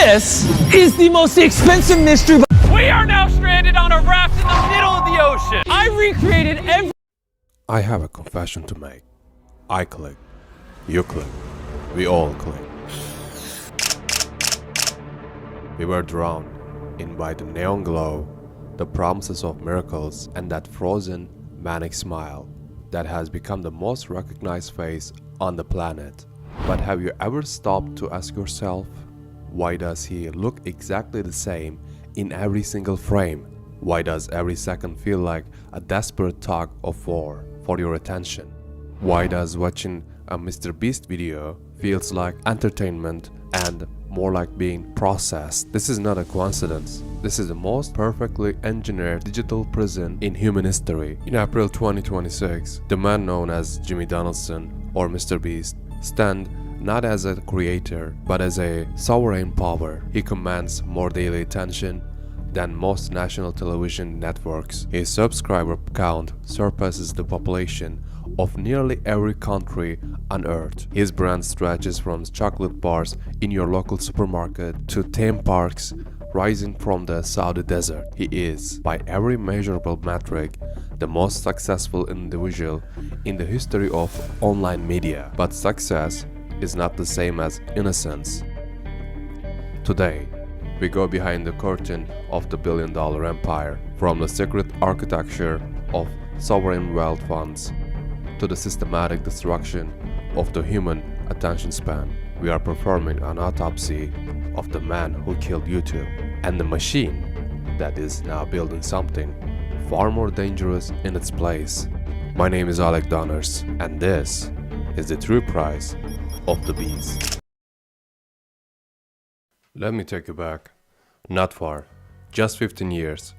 This is the most expensive mystery. We are now stranded on a raft in the middle of the ocean. I recreated every. I have a confession to make. I click. You click. We all click. We were drowned in by the neon glow, the promises of miracles, and that frozen, manic smile that has become the most recognized face on the planet. But have you ever stopped to ask yourself, why does he look exactly the same in every single frame? Why does every second feel like a desperate tug of war for your attention? Why does watching a MrBeast video feels like entertainment and more like being processed? This is not a coincidence. This is the most perfectly engineered digital prison in human history. In April 2026, the man known as Jimmy Donaldson or MrBeast stand not as a creator but as a sovereign power. He commands more daily attention than most national television networks. His subscriber count surpasses the population of nearly every country on earth. His brand stretches from chocolate bars in your local supermarket to theme parks rising from the Saudi desert. He is, by every measurable metric, the most successful individual in the history of online media. But success is not the same as innocence. Today, we go behind the curtain of the billion-dollar empire, from the secret architecture of sovereign wealth funds to the systematic destruction of the human attention span. We are performing an autopsy of the man who killed YouTube and the machine that is now building something far more dangerous in its place. My name is Alec, and this is the true price of the beast. Let me take you back. Not far. Just 15 years.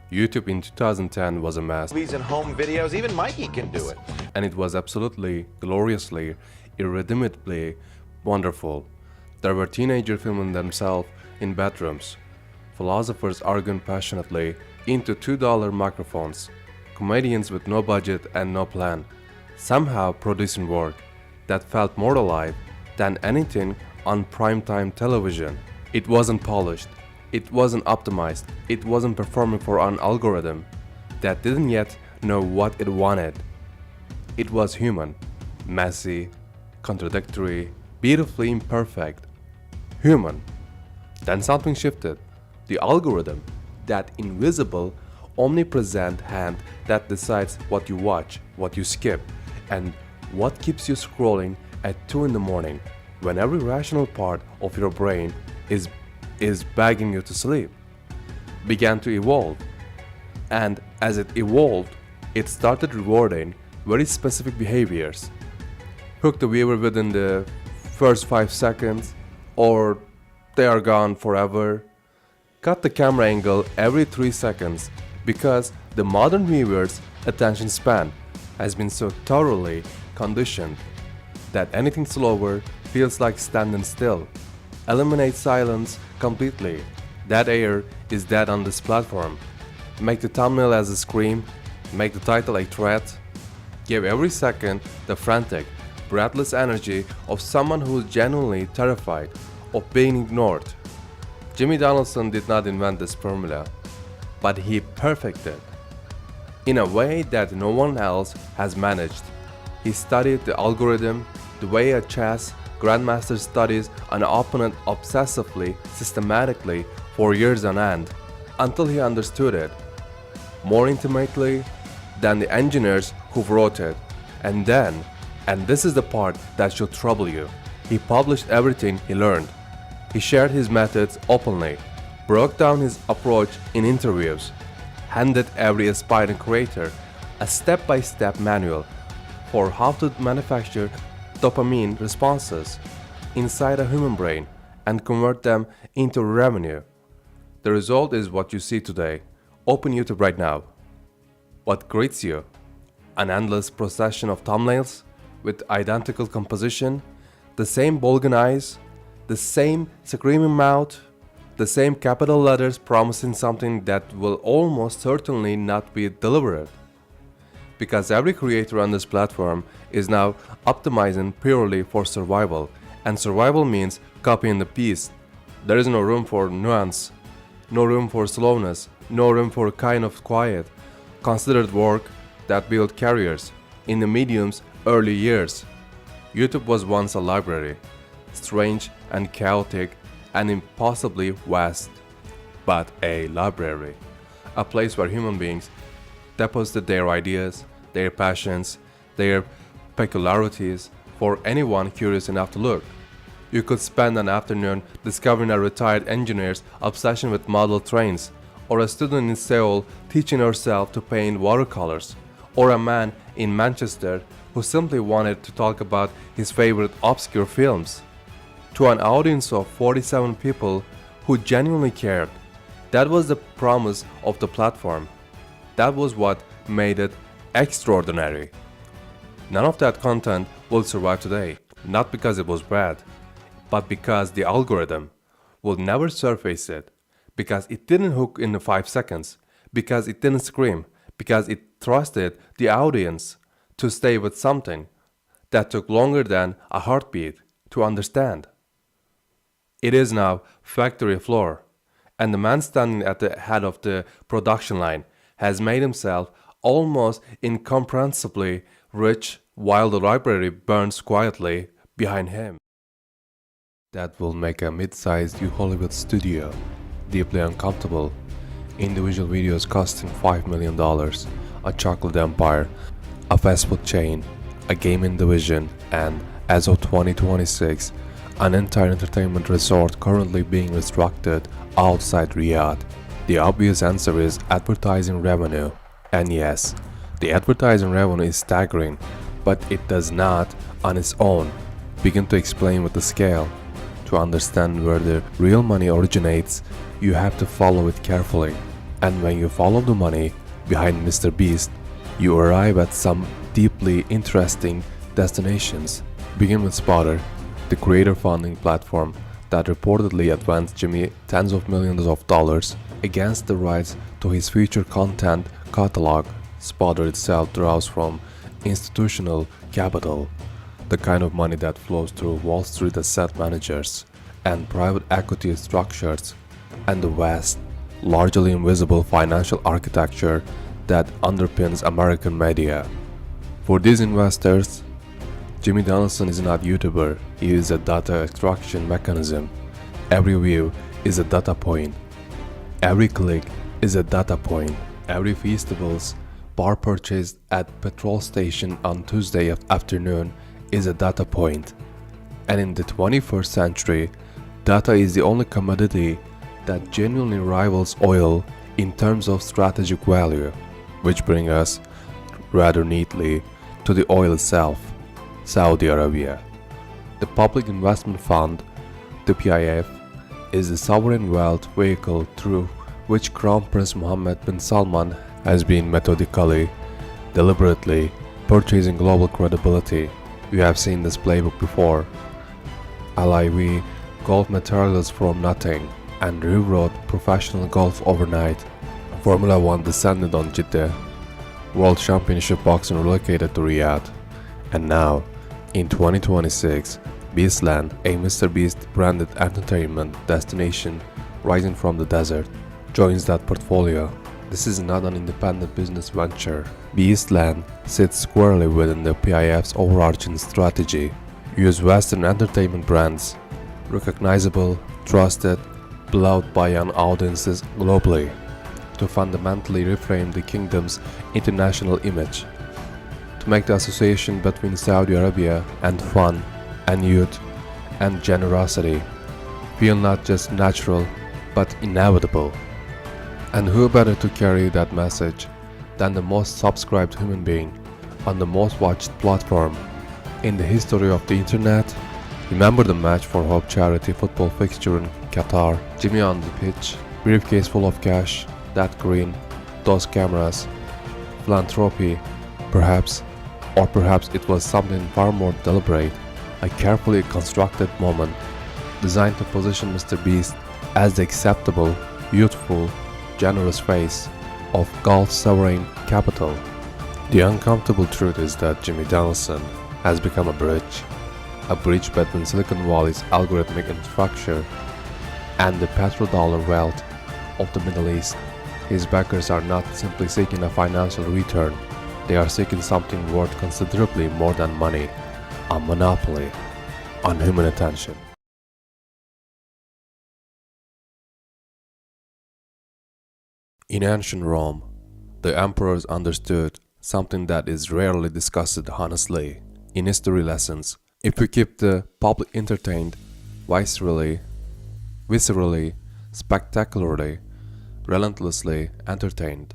YouTube in 2010 was a mess. Movies and home videos, even Mikey can do it. And it was absolutely, gloriously, irredeemably wonderful. There were teenagers filming themselves in bedrooms, philosophers arguing passionately into $2 microphones, comedians with no budget and no plan, somehow producing work that felt more alive than anything on primetime television. It wasn't polished, it wasn't optimized, it wasn't performing for an algorithm that didn't yet know what it wanted. It was human, messy, contradictory, beautifully imperfect. Human. Then something shifted. The algorithm, that invisible, omnipresent hand that decides what you watch, what you skip, and what keeps you scrolling at 2 in the morning when every rational part of your brain is begging you to sleep, began to evolve. And as it evolved, it started rewarding very specific behaviors. Hook the viewer within the first 5 seconds, or they are gone forever. Cut the camera angle every 3 seconds, because the modern viewer's attention span has been so thoroughly conditioned that anything slower feels like standing still. Eliminate silence completely. Dead air is dead on this platform. Make the thumbnail as a scream, make the title a threat. Give every second the frantic, breathless energy of someone who is genuinely terrified of being ignored. Jimmy Donaldson did not invent this formula, but he perfected in a way that no one else has managed. He studied the algorithm the way a chess grandmaster studies an opponent obsessively, systematically for years on end, until he understood it more intimately than the engineers who wrote it. And then, and this is the part that should trouble you, he published everything he learned. He shared his methods openly, broke down his approach in interviews, handed every aspiring creator a step-by-step manual for how to manufacture dopamine responses inside a human brain and convert them into revenue. The result is what you see today. Open YouTube right now. What greets you? An endless procession of thumbnails with identical composition, the same bulging eyes, the same screaming mouth, the same capital letters promising something that will almost certainly not be delivered. Because every creator on this platform is now optimizing purely for survival, and survival means copying the piece There is no room for nuance, no room for slowness, no room for kind of quiet, considered work that built careers in the medium's early years. YouTube was once a library, strange and chaotic and impossibly vast, but a library, a place where human beings deposited their ideas, their passions, their peculiarities for anyone curious enough to look. You could spend an afternoon discovering a retired engineer's obsession with model trains, or a student in Seoul teaching herself to paint watercolors, or a man in Manchester who simply wanted to talk about his favorite obscure films. To an audience of 47 people who genuinely cared. That was the promise of the platform. That was what made it extraordinary. None of that content will survive today, not because it was bad, but because the algorithm will never surface it, because it didn't hook in the 5 seconds, because it didn't scream, because it trusted the audience to stay with something that took longer than a heartbeat to understand. It is now factory floor, and the man standing at the head of the production line has made himself almost incomprehensibly rich while the library burns quietly behind him. That will make a mid-sized Hollywood studio deeply uncomfortable. Individual videos costing $5 million, a chocolate empire, a fast food chain, a gaming division, and, as of 2026, an entire entertainment resort currently being constructed outside Riyadh. The obvious answer is advertising revenue. And yes, the advertising revenue is staggering, but it does not, on its own, begin to explain with the scale. To understand where the real money originates, you have to follow it carefully. And when you follow the money behind MrBeast, you arrive at some deeply interesting destinations. Begin with Spotter, the creator funding platform that reportedly advanced Jimmy tens of millions of dollars against the rights to his future content catalog. Spotter itself draws from institutional capital, the kind of money that flows through Wall Street asset managers and private equity structures, and the vast, largely invisible financial architecture that underpins American media. For these investors, Jimmy Donaldson is not a YouTuber, he is a data extraction mechanism. Every view is a data point. Every click is a data point. Every Feastables bar purchased at petrol station on Tuesday afternoon is a data point. And in the 21st century, data is the only commodity that genuinely rivals oil in terms of strategic value, which brings us rather neatly to the oil itself. Saudi Arabia. The Public Investment Fund, the PIF, is the sovereign wealth vehicle through which Crown Prince Mohammed bin Salman has been methodically, deliberately purchasing global credibility. We have seen this playbook before. LIV golf materials from nothing and rewrote professional golf overnight. Formula One descended on Jeddah. World Championship boxing relocated to Riyadh. And now, in 2026, Beastland, a MrBeast branded entertainment destination rising from the desert, joins that portfolio. This is not an independent business venture. Beastland sits squarely within the PIF's overarching strategy. Use Western entertainment brands, recognizable, trusted, beloved by young audiences globally, to fundamentally reframe the kingdom's international image. To make the association between Saudi Arabia and fun and youth and generosity feel not just natural but inevitable. And who better to carry that message than the most subscribed human being on the most watched platform in the history of the internet? Remember the Match for Hope charity football fixture in Qatar, Jimmy on the pitch, briefcase full of cash, that green, those cameras, philanthropy, perhaps. Or perhaps it was something far more deliberate, a carefully constructed moment designed to position MrBeast as the acceptable, youthful, generous face of golf's sovereign capital. The uncomfortable truth is that Jimmy Donaldson has become a bridge between Silicon Valley's algorithmic infrastructure and the petrodollar wealth of the Middle East. His backers are not simply seeking a financial return, they are seeking something worth considerably more than money, a monopoly on human attention. In ancient Rome, the emperors understood something that is rarely discussed honestly in history lessons. If we keep the public entertained, viscerally, spectacularly, relentlessly entertained,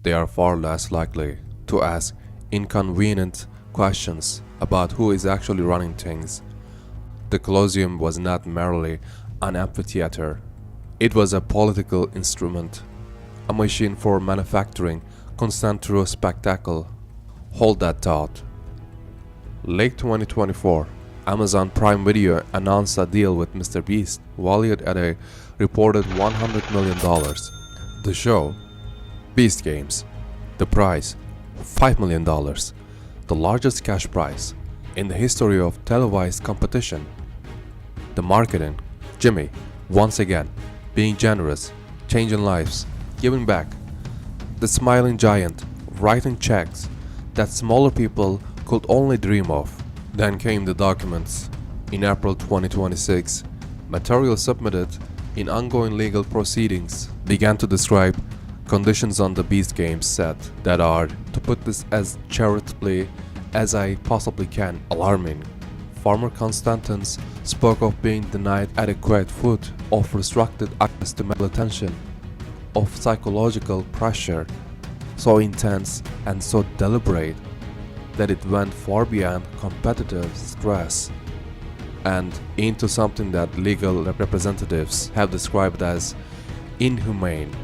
they are far less likely to ask inconvenient questions about who is actually running things. The Colosseum was not merely an amphitheater, it was a political instrument, a machine for manufacturing constant true spectacle. Hold that thought. Late 2024, Amazon Prime Video announced a deal with MrBeast valued at a reported $100 million. The show, Beast Games, the prize, $5 million, the largest cash prize in the history of televised competition. The marketing, Jimmy, once again, being generous, changing lives, giving back. The smiling giant, writing checks that smaller people could only dream of. Then came the documents. In April 2026, material submitted in ongoing legal proceedings began to describe conditions on the Beast Games set that are, to put this as charitably as I possibly can, alarming. Former Constantins spoke of being denied adequate food, of restricted access to medical attention, of psychological pressure so intense and so deliberate that it went far beyond competitive stress and into something that legal representatives have described as inhumane.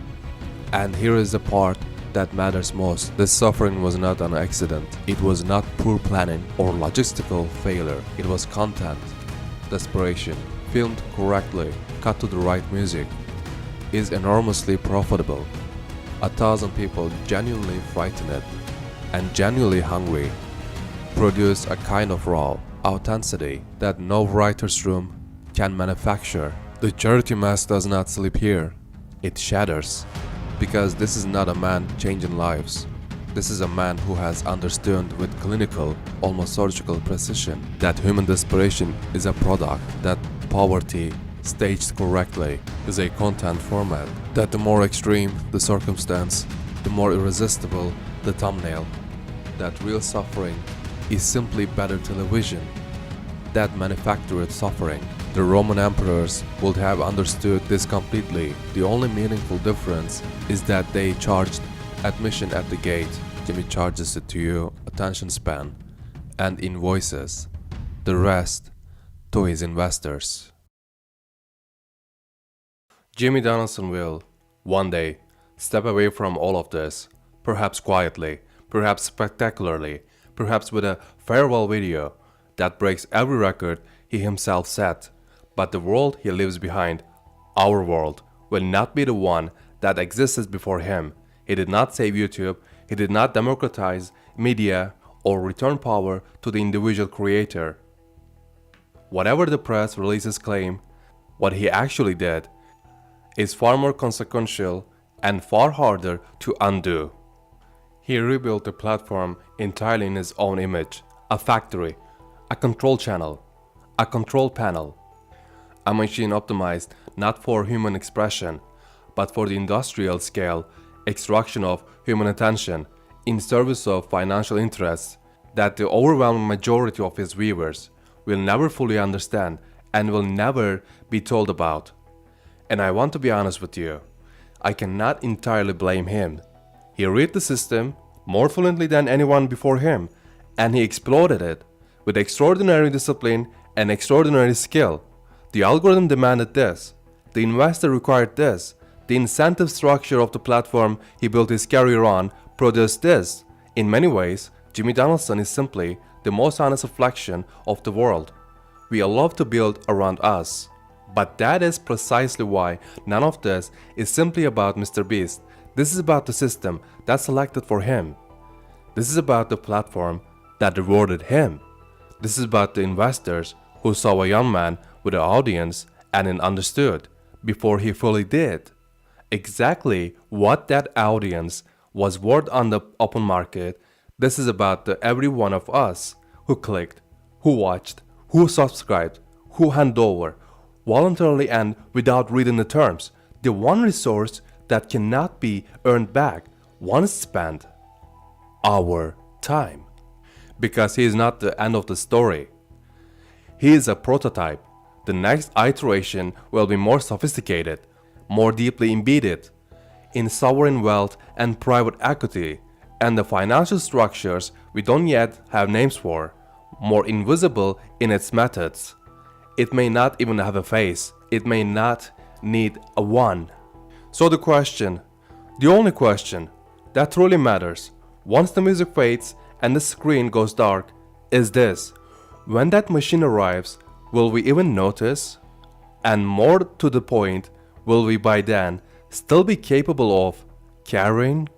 And here is the part that matters most. This suffering was not an accident. It was not poor planning or logistical failure. It was content, desperation, filmed correctly, cut to the right music, is enormously profitable. 1,000 people genuinely frightened and genuinely hungry produce a kind of raw authenticity that no writer's room can manufacture. The charity mass does not sleep here. It shatters. Because this is not a man changing lives. This is a man who has understood with clinical, almost surgical precision that human desperation is a product, that poverty, staged correctly, is a content format, that the more extreme the circumstance, the more irresistible the thumbnail, that real suffering is simply better television, that manufactured suffering. The Roman emperors would have understood this completely. The only meaningful difference is that they charged admission at the gate. Jimmy charges it to you, attention span, and invoices. The rest to his investors. Jimmy Donaldson will, one day, step away from all of this, perhaps quietly, perhaps spectacularly, perhaps with a farewell video that breaks every record he himself set. But the world he leaves behind, our world, will not be the one that existed before him. He did not save YouTube, he did not democratize media or return power to the individual creator. Whatever the press releases claim, what he actually did is far more consequential and far harder to undo. He rebuilt the platform entirely in his own image, a factory, a control channel, a control panel. A machine optimized not for human expression, but for the industrial scale extraction of human attention in service of financial interests that the overwhelming majority of his viewers will never fully understand and will never be told about. And I want to be honest with you, I cannot entirely blame him. He read the system more fluently than anyone before him, and he exploited it with extraordinary discipline and extraordinary skill. The algorithm demanded this, the investor required this, the incentive structure of the platform he built his career on produced this. In many ways, Jimmy Donaldson is simply the most honest reflection of the world. We all love to build around us. But that is precisely why none of this is simply about MrBeast. This is about the system that selected for him. This is about the platform that rewarded him. This is about the investors who saw a young man with an audience and an understood, before he fully did. Exactly what that audience was worth on the open market, this is about the every one of us who clicked, who watched, who subscribed, who handed over, voluntarily and without reading the terms, the one resource that cannot be earned back once spent, our time. Because he is not the end of the story. He is a prototype. The next iteration will be more sophisticated, more deeply embedded in sovereign wealth and private equity, and the financial structures we don't yet have names for, more invisible in its methods. It may not even have a face. It may not need a one. So the only question that truly matters, once the music fades and the screen goes dark, is this: when that machine arrives, will we even notice? And more to the point, will we by then still be capable of carrying